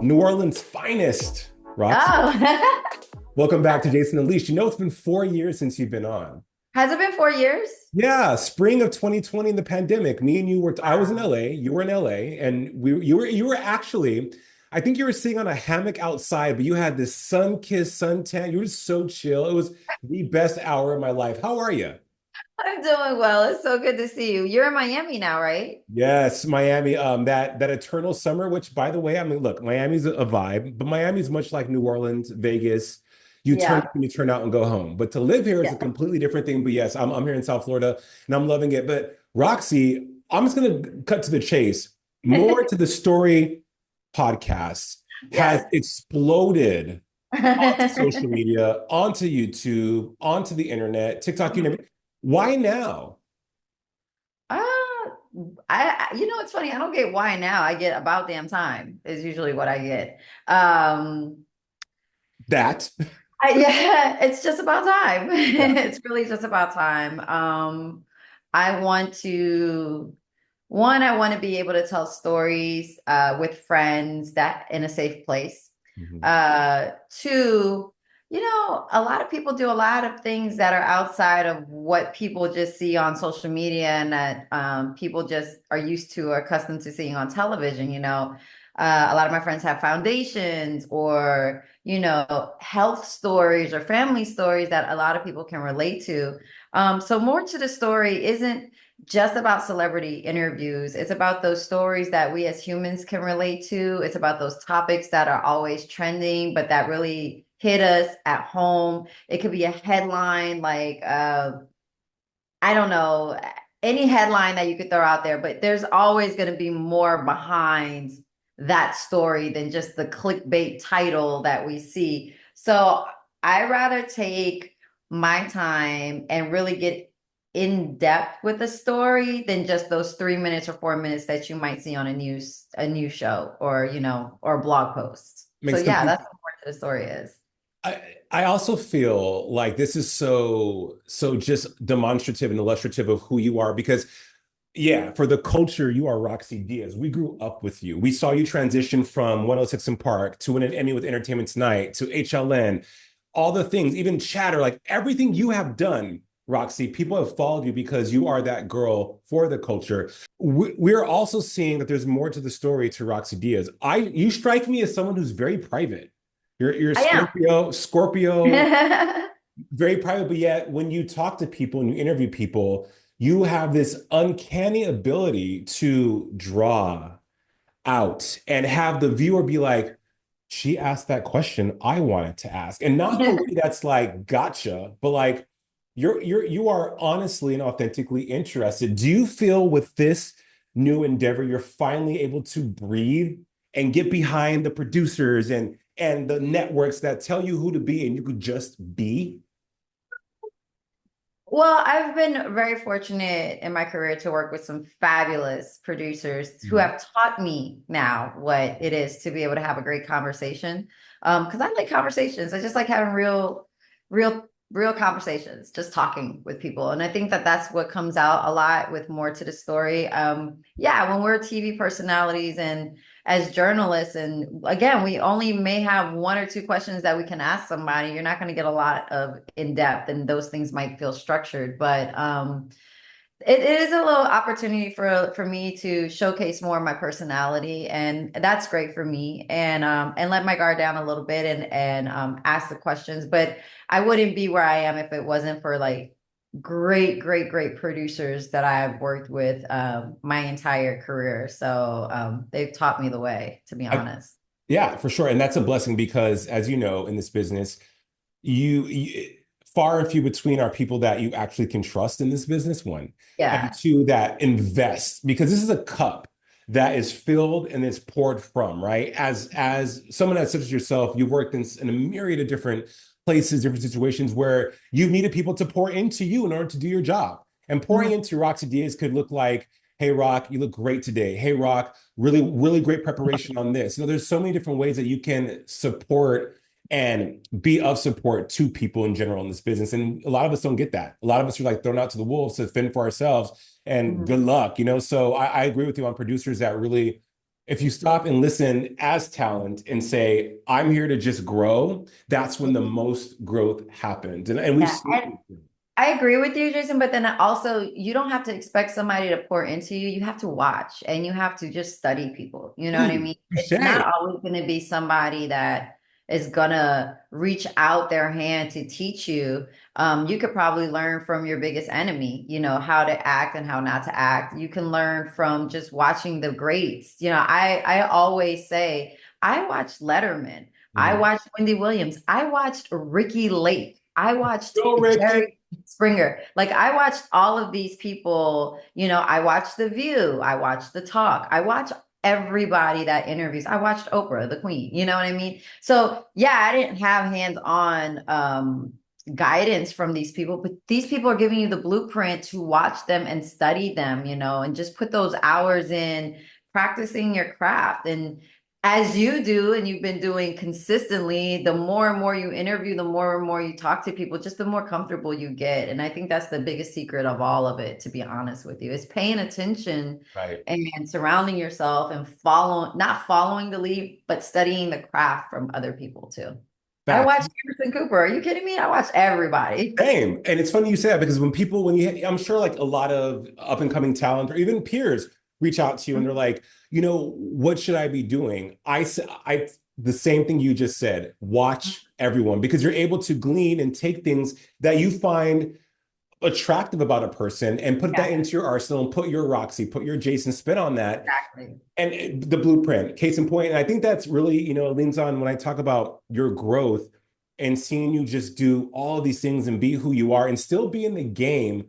New Orleans' finest, Rocsi. Oh, Welcome back to Jason Unleashed. You know, it's been 4 years since you've been on. has it been 4 years? Yeah, spring of 2020 in the pandemic. Me and you were, I was in Wow. LA, you were in LA, and you were actually, I think you were sitting on a hammock outside, but you had this sun-kissed suntan. You were so chill. It was the best hour of my life. How are you? I'm doing well. It's so good to see you. You're in Miami now, right? Yes, Miami. That eternal summer. Which, by the way, I mean, look, Miami's a vibe, but Miami's much like New Orleans, Vegas. You turn Yeah. up and you turn out and go home. But to live here is a Yeah. completely different thing. But yes, I'm here in South Florida and I'm loving it. But Roxy, I'm just gonna cut to the chase. More to the story podcast has Yes. exploded onto social media, onto YouTube, onto the internet, TikTok, you name it. Why now? Uh, it's funny. I don't get why now. I get about damn time is usually what I get. Um, That. yeah, it's just about time. Yeah. It's really just about time. I want to I want to be able to tell stories with friends that in a safe place. Mhm. Two, a lot of people do a lot of things that are outside of what people just see on social media and that people just are used to or accustomed to seeing on television. A lot of my friends have foundations or, health stories or family stories that a lot of people can relate to. So more to the story isn't just about celebrity interviews. It's about those stories that we as humans can relate to. It's about those topics that are always trending, but that really hit us at home. It could be a headline like, I don't know, any headline that you could throw out there, but there's always going to be more behind that story than just the clickbait title that we see. So I rather take my time and really get in depth with the story than just those 3 minutes or 4 minutes that you might see on a news show or or a blog post. So Makes yeah, complete. that's what more to the story is. I also feel like this is so just demonstrative and illustrative of who you are because yeah, for the culture, you are Roxy Diaz. We grew up with you. We saw you transition from 106 in Park to an Emmy with Entertainment Tonight to HLN, all the things, even Chatter, like everything you have done, Roxy, people have followed you because you are that girl for the culture. We're also seeing that there's more to the story to Roxy Diaz. You strike me as someone who's very private. You're I Scorpio, am. very private, but yet when you talk to people and you interview people, you have this uncanny ability to draw out and have the viewer be like, she asked that question I wanted to ask. And not in a way that's like gotcha, but like you are honestly and authentically interested. Do you feel with this new endeavor, you're finally able to breathe and get behind the producers and the networks that tell you who to be and you could just be? Well, I've been very fortunate in my career to work with some fabulous producers who Mhm. have taught me now what it is to be able to have a great conversation. Because I like conversations. I just like having real conversations, just talking with people. And I think that that's what comes out a lot with more to the story. Yeah, when we're TV personalities and as journalists, and again, we only may have one or two questions that we can ask somebody. You're not going to get a lot of in depth, and those things might feel structured. But it is a little opportunity for me to showcase more of my personality, and that's great for me. And let my guard down a little bit and ask the questions. But I wouldn't be where I am if it wasn't for like great producers that I've worked with my entire career. So they've taught me the way, to be I, honest. yeah, for sure. And that's a blessing because, as you know, in this business, you far and few between are people that you actually can trust in this business, one, and Yeah. two, that invest because this is a cup that is filled and is poured from, right? As someone that's such as yourself, you've worked in a myriad of different places, different situations where you've needed people to pour into you in order to do your job. And pouring Mhm. into Roxy Diaz could look like, hey, Rock, you look great today. Hey, Rock, really great preparation on this. There's so many different ways that you can support and be of support to people in general in this business. And a lot of us don't get that. A lot of us are like thrown out to the wolves to fend for ourselves and Mhm. good luck. So I agree with you on producers that really If you stop and listen as talent and say, I'm here to just grow, that's when the most growth happens. And we've Yeah, seen I agree with you, Jason, but then also you don't have to expect somebody to pour into you. You have to watch and you have to just study people. You know what I mean? It's touche. not always going to be somebody that is gonna reach out their hand to teach you. You could probably learn from your biggest enemy, you know, how to act and how not to act. You can learn from just watching the greats. You know, I always say, I watched Letterman. I Mhm. watched Wendy Williams. I watched Ricky Lake. I watched Go, Ricky. Jerry Springer. Like I watched all of these people, you know, I watched The View, I watched The Talk, I watch everybody that interviews. I watched Oprah, the Queen, you know what I mean? So yeah, I didn't have hands-on guidance from these people, but these people are giving you the blueprint to watch them and study them, you know, and just put those hours in practicing your craft. And as you do, and you've been doing consistently, the more and more you interview, the more and more you talk to people, just the more comfortable you get. And I think that's the biggest secret of all of it, to be honest with you, is paying attention Right. and surrounding yourself and not following the lead, but studying the craft from other people too. I Facts. watch Anderson Cooper. Are you kidding me? I watch everybody. Same. And it's funny you say that because I'm sure like a lot of up and coming talent or even peers reach out to you and they're like, what should I be doing? The same thing you just said, watch everyone because you're able to glean and take things that you find attractive about a person and put that Yeah, into your arsenal and put your Roxy, put your Jason spin on that exactly. and the blueprint, case in point. And I think that's really, leans on when I talk about your growth and seeing you just do all these things and be who you are and still be in the game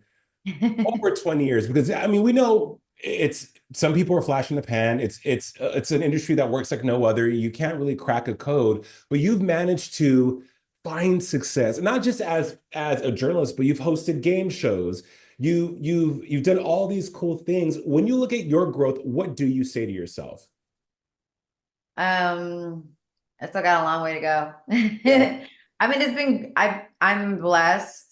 over 20 years. Because I mean, we know it's some people are flash in the pan. It's an industry that works like no other. You can't really crack a code, but you've managed to find success, not just as a journalist, but you've hosted game shows. You've done all these cool things. When you look at your growth, what do you say to yourself? Um, I still got a long way to go. Yeah. I mean, I'm blessed.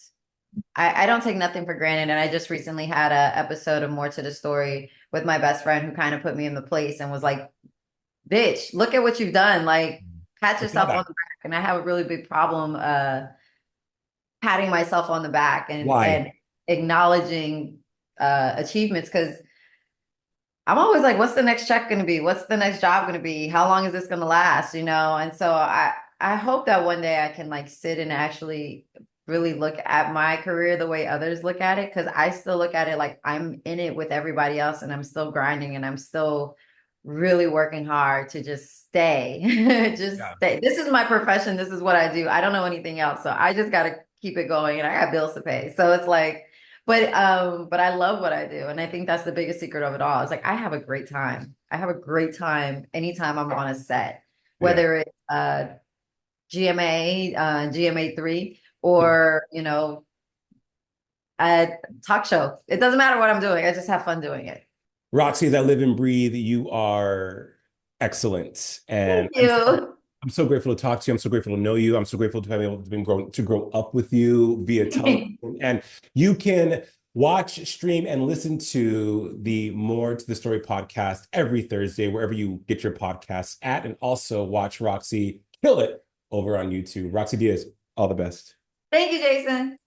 I don't take nothing for granted. And I just recently had a episode of More to the Story with my best friend who kind of put me in the place and was like, bitch, look at what you've done. Like, pat I saw yourself on that. the back. And I have a really big problem patting myself on the back Why? and acknowledging achievements because I'm always like, what's the next check going to be? What's the next job going to be? How long is this going to last? You know? And so I hope that one day I can like sit and actually really look at my career the way others look at it. Cause I still look at it like I'm in it with everybody else and I'm still grinding and I'm still really working hard to just stay. Just Yeah. stay. This is my profession. This is what I do. I don't know anything else. So I just got to keep it going and I got bills to pay. So it's like, but I love what I do. And I think that's the biggest secret of it all. It's like I have a great time. I have a great time anytime I'm on a set, Yeah. whether it's GMA, GMA3, or a talk show. It doesn't matter what I'm doing. I just have fun doing it. Roxy, as I live and breathe, you are excellent. And Thank you. I'm so grateful to talk to you. I'm so grateful to know you. I'm so grateful to have been able to grow up with you via television. And you can watch, stream, and listen to the More to the Story podcast every Thursday, wherever you get your podcasts at, and also watch Roxy kill it over on YouTube. Roxy Diaz, all the best. Thank you, Jason.